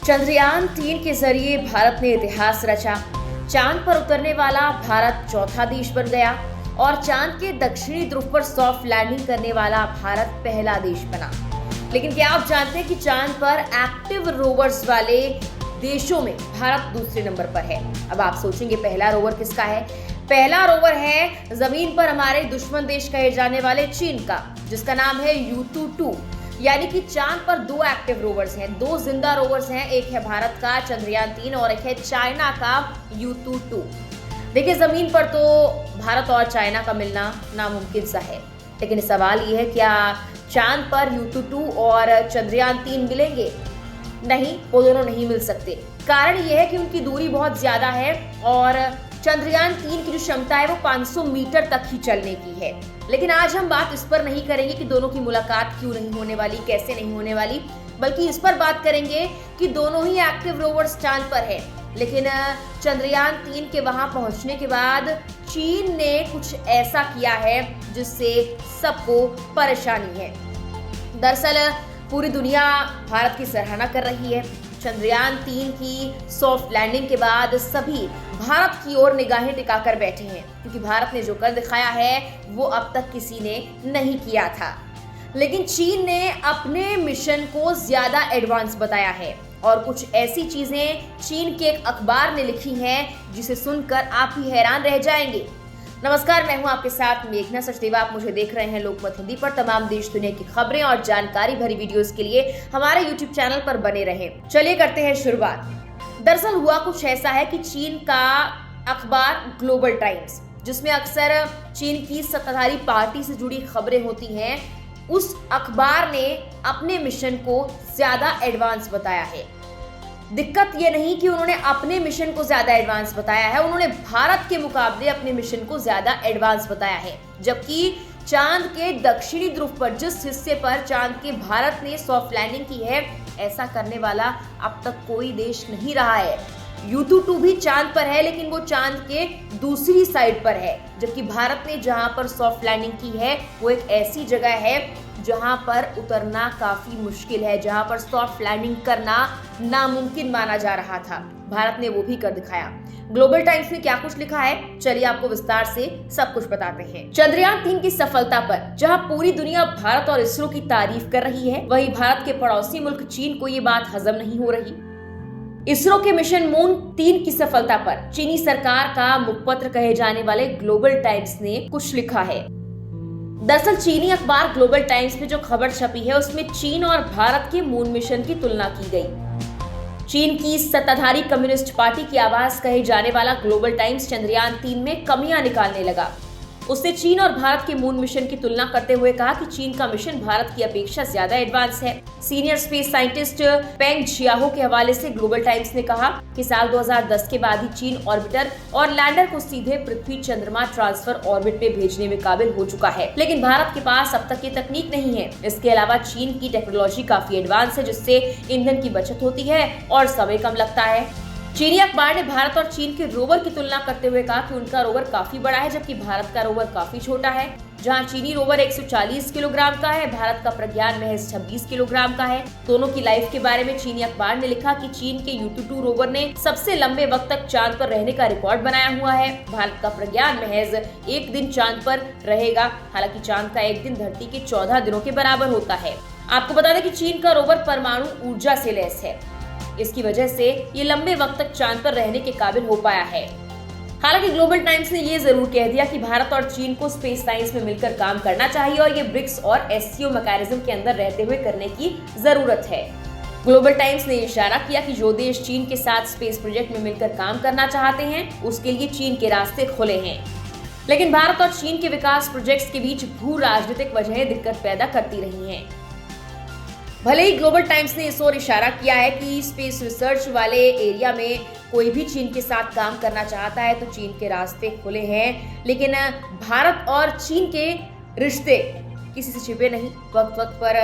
चंद्रयान-3 के जरिए भारत ने इतिहास रचा। चांद पर उतरने वाला भारत चौथा देश बन गया और चांद के दक्षिणी ध्रुव पर सॉफ्ट लैंडिंग करने वाला भारत पहला देश बना। लेकिन क्या आप जानते हैं कि चांद पर एक्टिव रोवर्स वाले देशों में भारत दूसरे नंबर पर है। अब आप सोचेंगे पहला रोवर किसका है? पहला रोवर है जमीन पर हमारे दुश्मन देश कहे जाने वाले चीन का, जिसका नाम है Yutu-2। यानी कि चांद पर दो एक्टिव रोवर्स हैं, दो जिंदा रोवर्स हैं। एक है भारत का चंद्रयान-3 और एक है चाइना का Yutu-2। देखिए, जमीन पर तो भारत और चाइना का मिलना नामुमकिन सा है, लेकिन सवाल ये है क्या चांद पर Yutu-2 और चंद्रयान-3 मिलेंगे? नहीं, वो दोनों नहीं मिल सकते। कारण ये है कि उनकी दूरी बहुत ज्यादा है और चंद्रयान-3 की जो क्षमता है वो 500 मीटर तक ही चलने की है। लेकिन आज हम बात इस पर नहीं करेंगे कि दोनों की मुलाकात क्यों नहीं होने वाली, कैसे नहीं होने वाली, बल्कि इस पर बात करेंगे कि दोनों ही एक्टिव रोवर्स चांद पर है। लेकिन चंद्रयान-3 के वहां पहुंचने के बाद चीन ने कुछ ऐसा किया है जिससे सबको परेशानी है। दरअसल पूरी दुनिया भारत की सराहना कर रही है। चंद्रयान-3 की सॉफ्ट लैंडिंग के बाद सभी भारत की ओर निगाहें टिकाकर बैठे हैं, क्योंकि भारत ने जो कर दिखाया है वो अब तक किसी ने नहीं किया था। लेकिन चीन ने अपने मिशन को ज्यादा एडवांस बताया है और कुछ ऐसी चीजें चीन के एक अखबार ने लिखी हैं जिसे सुनकर आप ही हैरान रह जाएंगे। नमस्कार, मैं हूं आपके साथ मेघना सचदेवा। आप मुझे देख रहे हैं लोकमत हिंदी पर। तमाम देश दुनिया की खबरें और जानकारी भरी वीडियोस के लिए हमारे YouTube चैनल पर बने रहें। चलिए करते हैं शुरुआत। दरअसल हुआ कुछ ऐसा है कि चीन का अखबार ग्लोबल टाइम्स, जिसमें अक्सर चीन की सत्ताधारी पार्टी से जुड़ी खबरें होती हैं, उस अखबार ने अपने मिशन को ज्यादा एडवांस बताया है। दिक्कत ये नहीं कि उन्होंने अपने मिशन को ज्यादा एडवांस बताया है, उन्होंने भारत के मुकाबले अपने मिशन को ज्यादा एडवांस बताया है। जबकि चांद के दक्षिणी ध्रुव पर, जिस हिस्से पर चांद के भारत ने सॉफ्ट लैंडिंग की है, ऐसा करने वाला अब तक कोई देश नहीं रहा है। Yutu-2 भी चांद पर है, लेकिन वो चांद के दूसरी साइड पर है। जबकि भारत ने जहां पर सॉफ्ट लैंडिंग की है वो एक ऐसी जगह है जहां पर उतरना काफी मुश्किल है, जहां पर सॉफ्ट लैंडिंग करना नामुमकिन माना जा रहा था। भारत ने वो भी कर दिखाया। ग्लोबल टाइम्स में क्या कुछ लिखा है, चलिए आपको विस्तार से सब कुछ बताते हैं। चंद्रयान-3 की सफलता पर जहां पूरी दुनिया भारत और इसरो की तारीफ कर रही है, वहीं भारत के पड़ोसी मुल्क चीन को ये बात हजम नहीं हो रही। इसरो के मिशन मून 3 की सफलता पर चीनी सरकार का मुखपत्र कहे जाने वाले ग्लोबल टाइम्स ने कुछ लिखा है। दरअसल चीनी अखबार ग्लोबल टाइम्स में जो खबर छपी है उसमें चीन और भारत के मून मिशन की तुलना की गई। चीन की सत्ताधारी कम्युनिस्ट पार्टी की आवाज कहे जाने वाला ग्लोबल टाइम्स चंद्रयान-3 में कमियां निकालने लगा। उसने चीन और भारत के मून मिशन की तुलना करते हुए कहा कि चीन का मिशन भारत की अपेक्षा ज्यादा एडवांस है। सीनियर स्पेस साइंटिस्ट पेंग जियाहो के हवाले से ग्लोबल टाइम्स ने कहा कि साल 2010 के बाद ही चीन ऑर्बिटर और लैंडर को सीधे पृथ्वी चंद्रमा ट्रांसफर ऑर्बिट में भेजने में काबिल हो चुका है, लेकिन भारत के पास अब तक ये तकनीक नहीं है। इसके अलावा चीन की टेक्नोलॉजी काफी एडवांस है, जिससे ईंधन की बचत होती है और समय कम लगता है। चीनी अखबार ने भारत और चीन के रोवर की तुलना करते हुए कहा कि उनका रोवर काफी बड़ा है, जबकि भारत का रोवर काफी छोटा है। जहां चीनी रोवर 140 किलोग्राम का है, भारत का प्रज्ञान महज 26 किलोग्राम का है। दोनों की लाइफ के बारे में चीनी अखबार ने लिखा कि चीन के Yutu-2 रोवर ने सबसे लंबे वक्त तक चांद पर रहने का रिकॉर्ड बनाया हुआ है। भारत का प्रज्ञान महज एक दिन चांद पर रहेगा। हालांकि चांद का एक दिन धरती के 14 दिनों के बराबर होता है। आपको बता दें कि चीन का रोवर परमाणु ऊर्जा से लैस है। इसकी वजह से ये लंबे वक्त तक चांद पर रहने के काबिल हो पाया है। हालांकि ग्लोबल टाइम्स ने ये जरूर कह दिया कि भारत और चीन को स्पेस साइंस में मिलकर काम करना चाहिए और ये ब्रिक्स और SCO मैकेनिज्म के अंदर रहते हुए करने की जरूरत है। ग्लोबल टाइम्स ने इशारा किया कि जो देश चीन के साथ स्पेस प्रोजेक्ट में मिलकर काम करना चाहते हैं, उसके लिए चीन के रास्ते खुले हैं। लेकिन भारत और चीन के विकास प्रोजेक्ट्स के बीच भू राजनीतिक वजहें दिक्कत पैदा करती रही हैं। भले ही ग्लोबल टाइम्स ने इस ओर इशारा किया है कि स्पेस रिसर्च वाले एरिया में कोई भी चीन के साथ काम करना चाहता है तो चीन के रास्ते खुले हैं, लेकिन भारत और चीन के रिश्ते किसी से छिपे नहीं। वक्त वक्त पर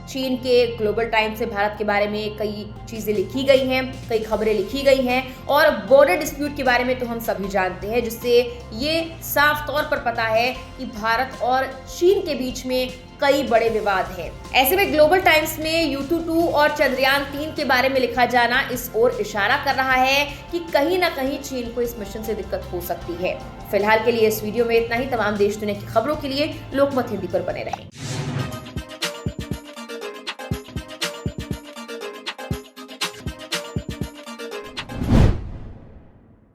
चीन के ग्लोबल टाइम्स से भारत के बारे में कई चीजें लिखी गई हैं, कई खबरें लिखी गई हैं और बॉर्डर डिस्प्यूट के बारे में तो हम सभी जानते हैं, जिससे ये साफ तौर पर पता है कि भारत और चीन के बीच में कई बड़े विवाद हैं। ऐसे में ग्लोबल टाइम्स में U-2 और चंद्रयान 3 के बारे में लिखा जाना इस ओर इशारा कर रहा है कि कहीं ना कहीं चीन को इस मिशन से दिक्कत हो सकती है। फिलहाल के लिए इस वीडियो में इतना ही। तमाम देश दुनिया की खबरों के लिए लोकमत हिंदी पर बने रहें।